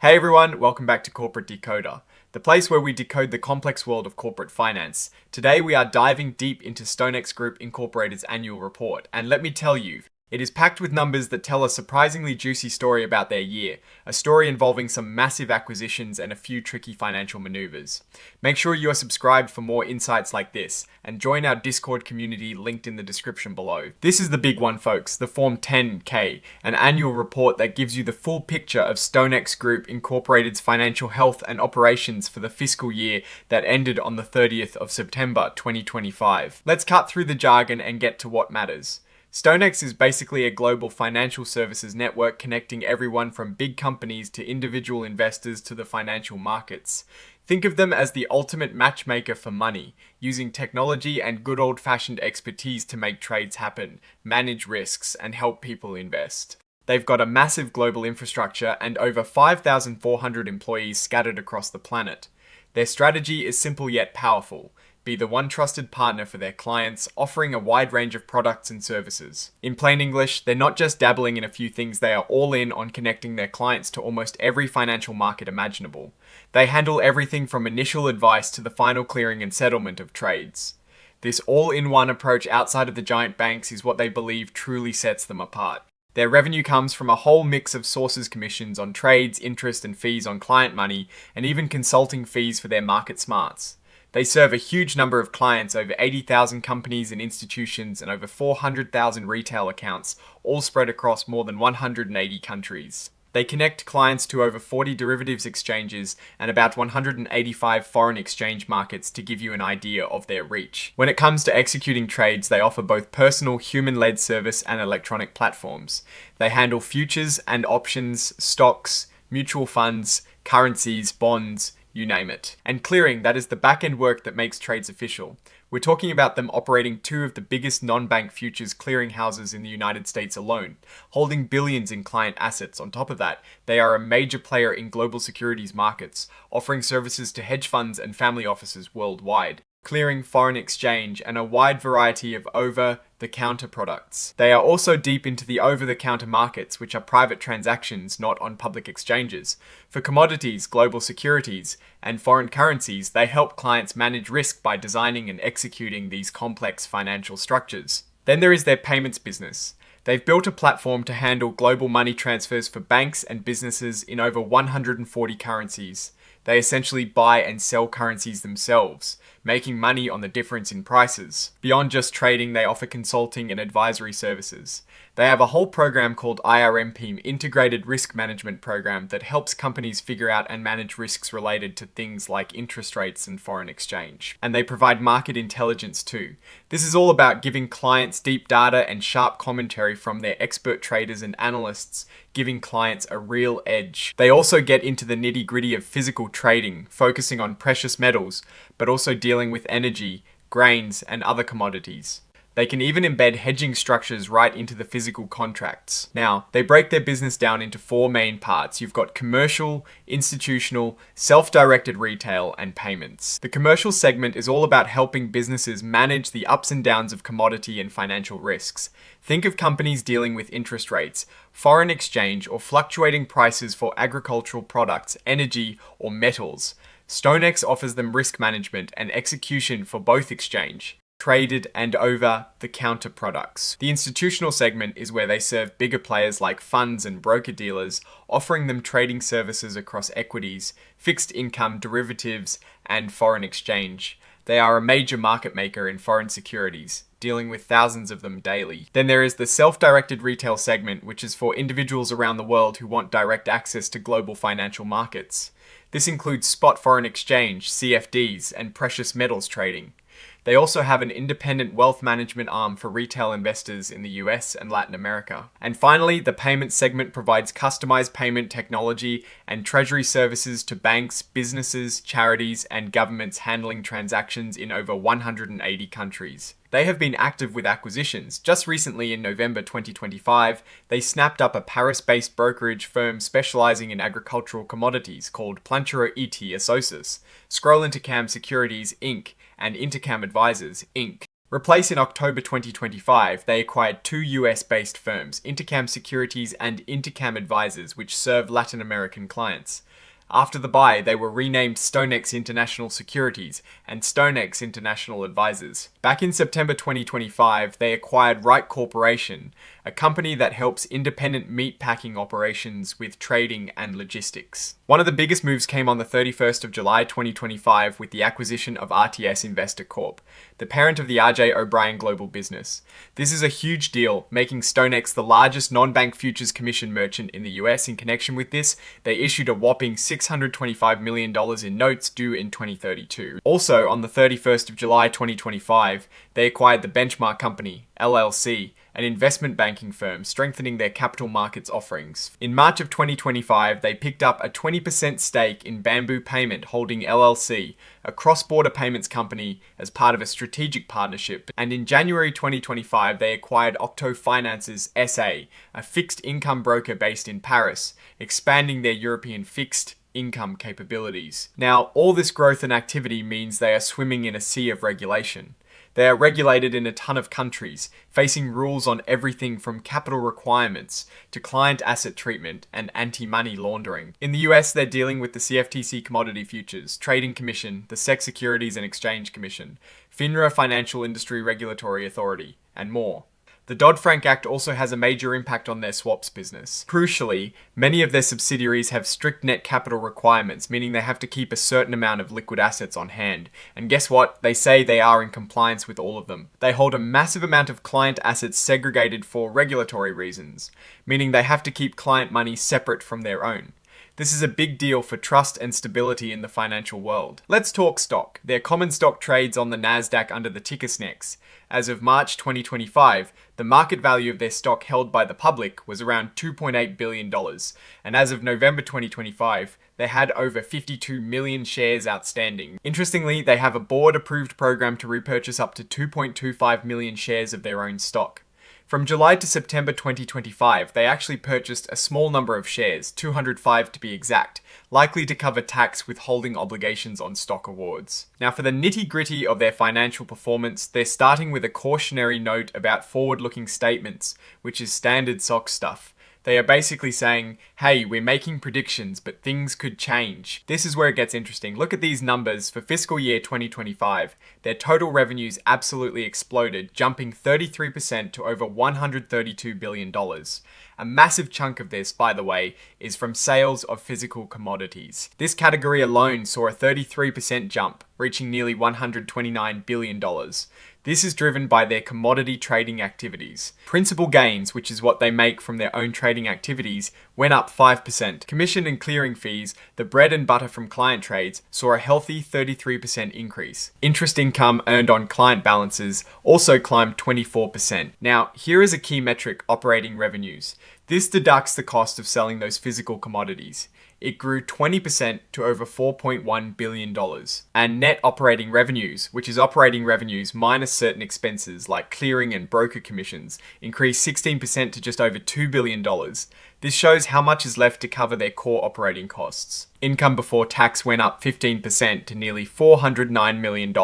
Hey everyone, welcome back to Corporate Decoder, the place where we decode the complex world of corporate finance. Today we are diving deep into StoneX Group Incorporated's annual report, and let me tell you, it is packed with numbers that tell a surprisingly juicy story about their year, a story involving some massive acquisitions and a few tricky financial maneuvers. Make sure you are subscribed for more insights like this, and join our Discord community linked in the description below. This is the big one, folks, the Form 10K, an annual report that gives you the full picture of StoneX Group Incorporated's financial health and operations for the fiscal year that ended on the 30th of September 2025. Let's cut through the jargon and get to what matters. StoneX is basically a global financial services network connecting everyone from big companies to individual investors to the financial markets. Think of them as the ultimate matchmaker for money, using technology and good old-fashioned expertise to make trades happen, manage risks, and help people invest. They've got a massive global infrastructure and over 5,400 employees scattered across the planet. Their strategy is simple yet powerful. Be the one trusted partner for their clients, offering a wide range of products and services. In plain English, they're not just dabbling in a few things, they are all in on connecting their clients to almost every financial market imaginable. They handle everything from initial advice to the final clearing and settlement of trades. This all-in-one approach outside of the giant banks is what they believe truly sets them apart. Their revenue comes from a whole mix of sources, commissions on trades, interest and fees on client money, and even consulting fees for their market smarts. They serve a huge number of clients, over 80,000 companies and institutions, and over 400,000 retail accounts, all spread across more than 180 countries. They connect clients to over 40 derivatives exchanges and about 185 foreign exchange markets to give you an idea of their reach. When it comes to executing trades, they offer both personal, human-led service and electronic platforms. They handle futures and options, stocks, mutual funds, currencies, bonds, you name it. And clearing, that is the back-end work that makes trades official. We're talking about them operating two of the biggest non-bank futures clearing houses in the United States alone, holding billions in client assets. On top of that, they are a major player in global securities markets, offering services to hedge funds and family offices worldwide, clearing foreign exchange and a wide variety of over-the-counter products. They are also deep into the over-the-counter markets, which are private transactions not on public exchanges. For commodities, global securities, and foreign currencies, they help clients manage risk by designing and executing these complex financial structures. Then there is their payments business. They've built a platform to handle global money transfers for banks and businesses in over 140 currencies. They essentially buy and sell currencies themselves, making money on the difference in prices. Beyond just trading, they offer consulting and advisory services. They have a whole program called IRMP, Integrated Risk Management Program, that helps companies figure out and manage risks related to things like interest rates and foreign exchange. And they provide market intelligence too. This is all about giving clients deep data and sharp commentary from their expert traders and analysts, giving clients a real edge. They also get into the nitty-gritty of physical trading, focusing on precious metals, but also dealing with energy, grains, and other commodities. They can even embed hedging structures right into the physical contracts. Now, they break their business down into four main parts. You've got commercial, institutional, self-directed retail, and payments. The commercial segment is all about helping businesses manage the ups and downs of commodity and financial risks. Think of companies dealing with interest rates, foreign exchange, or fluctuating prices for agricultural products, energy, or metals. StoneX offers them risk management and execution for both exchange, traded and over-the-counter products. The institutional segment is where they serve bigger players like funds and broker-dealers, offering them trading services across equities, fixed income, derivatives, and foreign exchange. They are a major market maker in foreign securities, dealing with thousands of them daily. Then there is the self-directed retail segment, which is for individuals around the world who want direct access to global financial markets. This includes spot foreign exchange, CFDs, and precious metals trading. They also have an independent wealth management arm for retail investors in the US and Latin America. And finally, the payments segment provides customized payment technology and treasury services to banks, businesses, charities, and governments handling transactions in over 180 countries. They have been active with acquisitions. Just recently in November 2025, they snapped up a Paris-based brokerage firm specializing in agricultural commodities called Planchero et Associates, Scroll Intercam Securities Inc., and Intercam Advisors Inc. Replaced in October 2025, they acquired two US-based firms, Intercam Securities and Intercam Advisors, which serve Latin American clients. After the buy, they were renamed StoneX International Securities and StoneX International Advisors. Back in September 2025, they acquired Wright Corporation, a company that helps independent meat packing operations with trading and logistics. One of the biggest moves came on the 31st of July 2025 with the acquisition of RTS Investor Corp, the parent of the RJ O'Brien Global Business. This is a huge deal, making StoneX the largest non-bank futures commission merchant in the US. In connection with this, they issued a whopping $625 million in notes due in 2032. Also, on the 31st of July 2025, they acquired the Benchmark Company, LLC, an investment banking firm, strengthening their capital markets offerings. In March of 2025, they picked up a 20% stake in Bamboo Payment Holding LLC, a cross-border payments company, as part of a strategic partnership. And in January 2025, they acquired Octo Finances SA, a fixed income broker based in Paris, expanding their European fixed income capabilities. Now, all this growth and activity means they are swimming in a sea of regulation. They are regulated in a ton of countries, facing rules on everything from capital requirements to client asset treatment and anti-money laundering. In the US, they're dealing with the CFTC Commodity Futures Trading Commission, the SEC Securities and Exchange Commission, FINRA Financial Industry Regulatory Authority, and more. The Dodd-Frank Act also has a major impact on their swaps business. Crucially, many of their subsidiaries have strict net capital requirements, meaning they have to keep a certain amount of liquid assets on hand. And guess what? They say they are in compliance with all of them. They hold a massive amount of client assets segregated for regulatory reasons, meaning they have to keep client money separate from their own. This is a big deal for trust and stability in the financial world. Let's talk stock. Their common stock trades on the Nasdaq under the ticker StoneX. As of March 2025, the market value of their stock held by the public was around $2.8 billion. And as of November 2025, they had over 52 million shares outstanding. Interestingly, they have a board-approved program to repurchase up to 2.25 million shares of their own stock. From July to September 2025, they actually purchased a small number of shares, 205 to be exact, likely to cover tax withholding obligations on stock awards. Now, for the nitty-gritty of their financial performance, they're starting with a cautionary note about forward-looking statements, which is standard SOX stuff. They are basically saying, hey, we're making predictions, but things could change. This is where it gets interesting. Look at these numbers for fiscal year 2025. Their total revenues absolutely exploded, jumping 33% to over $132 billion. A massive chunk of this, by the way, is from sales of physical commodities. This category alone saw a 33% jump, reaching nearly $129 billion. This is driven by their commodity trading activities. Principal gains, which is what they make from their own trading activities, went up 5%. Commission and clearing fees, the bread and butter from client trades, saw a healthy 33% increase. Interest income earned on client balances also climbed 24%. Now, here is a key metric: operating revenues. This deducts the cost of selling those physical commodities. It grew 20% to over $4.1 billion. And net operating revenues, which is operating revenues minus certain expenses like clearing and broker commissions, increased 16% to just over $2 billion. This shows how much is left to cover their core operating costs. Income before tax went up 15% to nearly $409 million.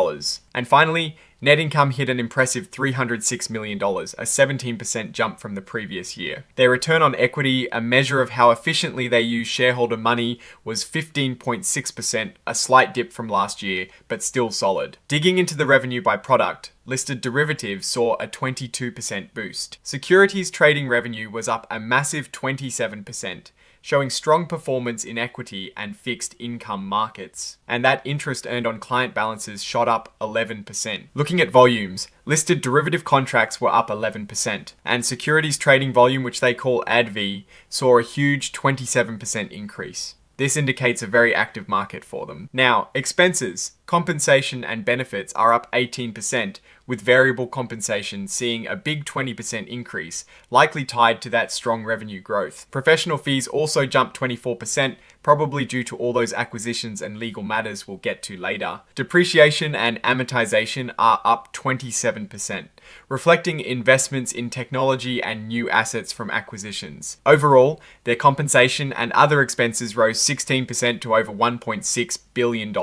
And finally, net income hit an impressive $306 million, a 17% jump from the previous year. Their return on equity, a measure of how efficiently they use shareholder money, was 15.6%, a slight dip from last year, but still solid. Digging into the revenue by product, listed derivatives saw a 22% boost. Securities trading revenue was up a massive 27%. Showing strong performance in equity and fixed income markets. And that interest earned on client balances shot up 11%. Looking at volumes, listed derivative contracts were up 11%, and securities trading volume, which they call ADV, saw a huge 27% increase. This indicates a very active market for them. Now, expenses, compensation and benefits are up 18%, with variable compensation seeing a big 20% increase, likely tied to that strong revenue growth. Professional fees also jumped 24%, probably due to all those acquisitions and legal matters we'll get to later. Depreciation and amortization are up 27%, reflecting investments in technology and new assets from acquisitions. Overall, their compensation and other expenses rose 16% to over $1.6 billion.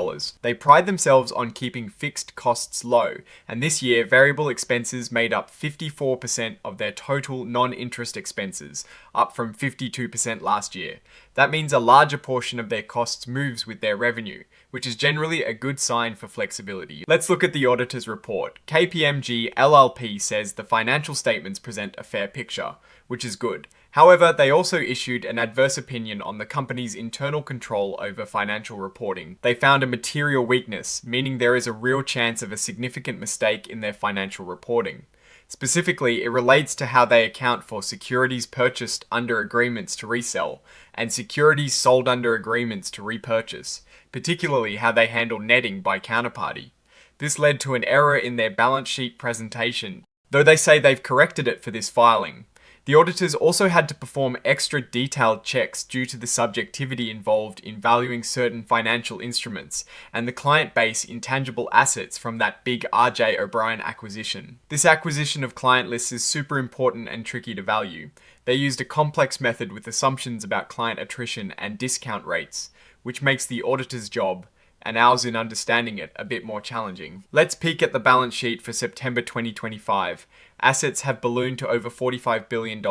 They pride themselves on keeping fixed costs low, and this year variable expenses made up 54% of their total non-interest expenses, up from 52% last year. That means a larger portion of their costs moves with their revenue, which is generally a good sign for flexibility. Let's look at the auditor's report. KPMG LLP says the financial statements present a fair picture, which is good. However, they also issued an adverse opinion on the company's internal control over financial reporting. They found a material weakness, meaning there is a real chance of a significant mistake in their financial reporting. Specifically, it relates to how they account for securities purchased under agreements to resell and securities sold under agreements to repurchase, particularly how they handle netting by counterparty. This led to an error in their balance sheet presentation, though they say they've corrected it for this filing. The auditors also had to perform extra detailed checks due to the subjectivity involved in valuing certain financial instruments and the client base intangible assets from that big R.J. O'Brien acquisition. This acquisition of client lists is super important and tricky to value. They used a complex method with assumptions about client attrition and discount rates, which makes the auditor's job, and ours in understanding it, a bit more challenging. Let's peek at the balance sheet for September 2025. Assets have ballooned to over $45 billion,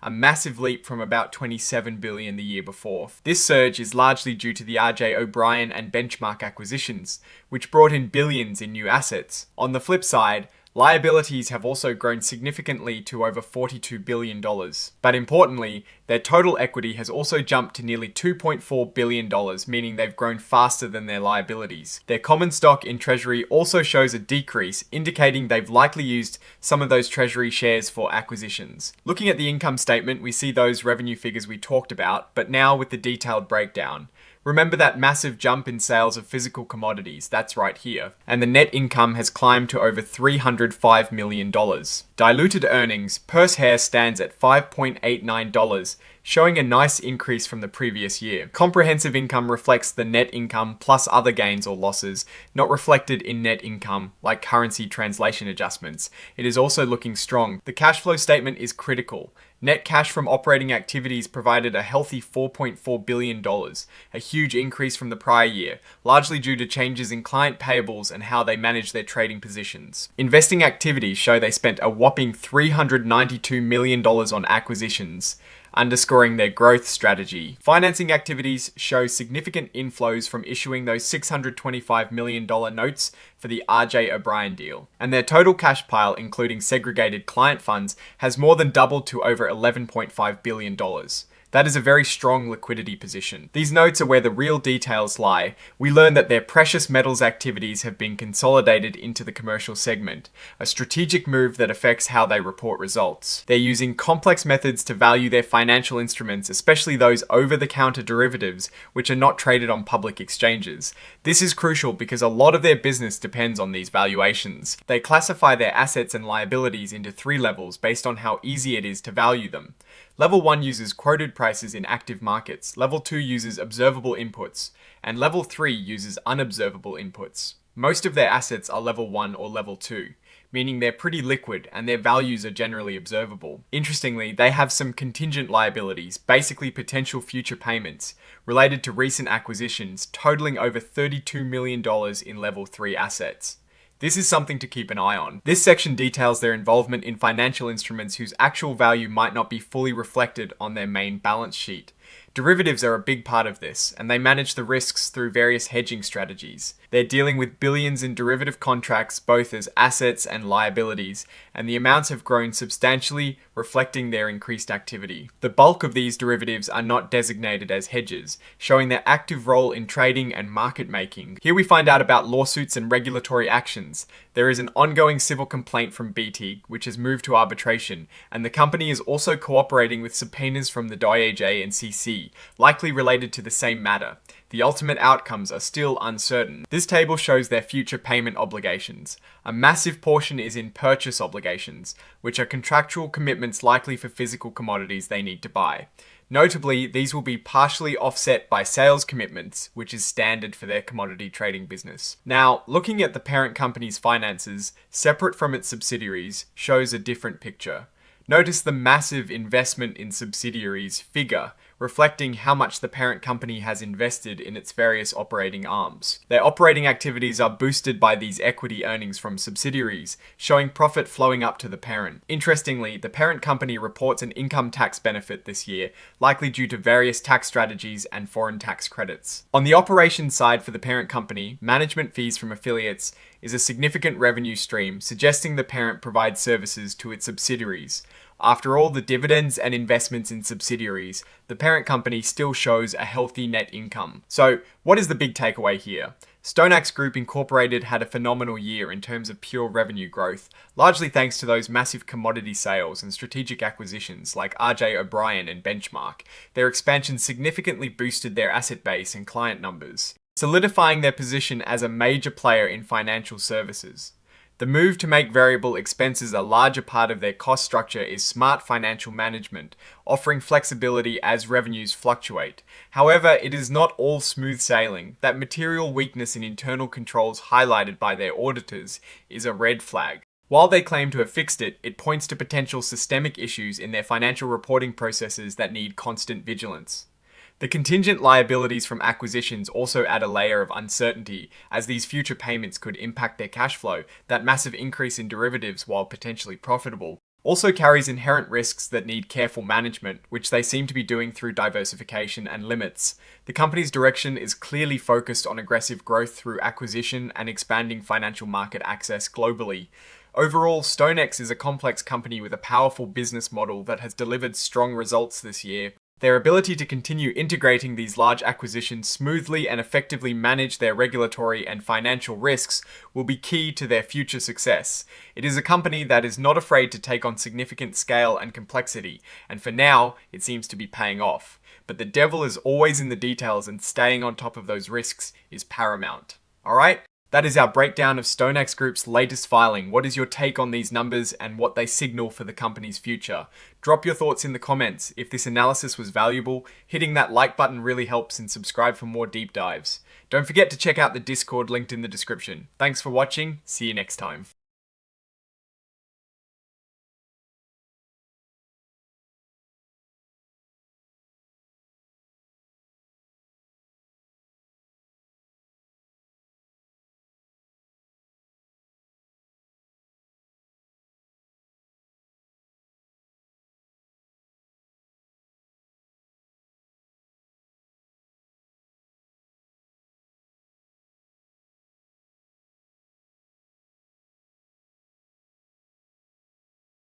a massive leap from about $27 billion the year before. This surge is largely due to the R.J. O'Brien and Benchmark acquisitions, which brought in billions in new assets. On the flip side, liabilities have also grown significantly to over $42 billion. But importantly, their total equity has also jumped to nearly $2.4 billion, meaning they've grown faster than their liabilities. Their common stock in Treasury also shows a decrease, indicating they've likely used some of those Treasury shares for acquisitions. Looking at the income statement, we see those revenue figures we talked about, but now with the detailed breakdown. Remember that massive jump in sales of physical commodities, that's right here, and the net income has climbed to over $305 million. Diluted earnings per share stands at $5.89, showing a nice increase from the previous year. Comprehensive income reflects the net income plus other gains or losses, not reflected in net income like currency translation adjustments. It is also looking strong. The cash flow statement is critical. Net cash from operating activities provided a healthy $4.4 billion, a huge increase from the prior year, largely due to changes in client payables and how they manage their trading positions. Investing activities show they spent a whopping $392 million on acquisitions, underscoring their growth strategy. Financing activities show significant inflows from issuing those $625 million notes for the R.J. O'Brien deal. And their total cash pile, including segregated client funds, has more than doubled to over $11.5 billion. That is a very strong liquidity position. These notes are where the real details lie. We learn that their precious metals activities have been consolidated into the commercial segment, a strategic move that affects how they report results. They're using complex methods to value their financial instruments, especially those over-the-counter derivatives, which are not traded on public exchanges. This is crucial because a lot of their business depends on these valuations. They classify their assets and liabilities into 3 levels based on how easy it is to value them. Level 1 uses quoted prices in active markets, Level 2 uses observable inputs, and Level 3 uses unobservable inputs. Most of their assets are Level 1 or Level 2, meaning they're pretty liquid and their values are generally observable. Interestingly, they have some contingent liabilities, basically potential future payments, related to recent acquisitions, totaling over $32 million in Level 3 assets. This is something to keep an eye on. This section details their involvement in financial instruments whose actual value might not be fully reflected on their main balance sheet. Derivatives are a big part of this, and they manage the risks through various hedging strategies. They're dealing with billions in derivative contracts, both as assets and liabilities, and the amounts have grown substantially, reflecting their increased activity. The bulk of these derivatives are not designated as hedges, showing their active role in trading and market making. Here we find out about lawsuits and regulatory actions. There is an ongoing civil complaint from BT, which has moved to arbitration, and the company is also cooperating with subpoenas from the DOJ and CC, likely related to the same matter. The ultimate outcomes are still uncertain. This table shows their future payment obligations. A massive portion is in purchase obligations, which are contractual commitments likely for physical commodities they need to buy. Notably, these will be partially offset by sales commitments, which is standard for their commodity trading business. Now, looking at the parent company's finances, separate from its subsidiaries, shows a different picture. Notice the massive investment in subsidiaries figure, reflecting how much the parent company has invested in its various operating arms. Their operating activities are boosted by these equity earnings from subsidiaries, showing profit flowing up to the parent. Interestingly, the parent company reports an income tax benefit this year, likely due to various tax strategies and foreign tax credits. On the operations side for the parent company, management fees from affiliates is a significant revenue stream, suggesting the parent provides services to its subsidiaries. After all the dividends and investments in subsidiaries, the parent company still shows a healthy net income. So, what is the big takeaway here? StoneX Group Incorporated had a phenomenal year in terms of pure revenue growth, largely thanks to those massive commodity sales and strategic acquisitions like RJ O'Brien and Benchmark. Their expansion significantly boosted their asset base and client numbers, solidifying their position as a major player in financial services. The move to make variable expenses a larger part of their cost structure is smart financial management, offering flexibility as revenues fluctuate. However, it is not all smooth sailing. That material weakness in internal controls highlighted by their auditors is a red flag. While they claim to have fixed it, it points to potential systemic issues in their financial reporting processes that need constant vigilance. The contingent liabilities from acquisitions also add a layer of uncertainty, as these future payments could impact their cash flow. That massive increase in derivatives, while potentially profitable, also carries inherent risks that need careful management, which they seem to be doing through diversification and limits. The company's direction is clearly focused on aggressive growth through acquisition and expanding financial market access globally. Overall, StoneX is a complex company with a powerful business model that has delivered strong results this year. Their ability to continue integrating these large acquisitions smoothly and effectively manage their regulatory and financial risks will be key to their future success. It is a company that is not afraid to take on significant scale and complexity, and for now, it seems to be paying off. But the devil is always in the details, and staying on top of those risks is paramount. Alright? That is our breakdown of StoneX Group's latest filing. What is your take on these numbers and what they signal for the company's future? Drop your thoughts in the comments. If this analysis was valuable, hitting that like button really helps, and subscribe for more deep dives. Don't forget to check out the Discord linked in the description. Thanks for watching. See you next time.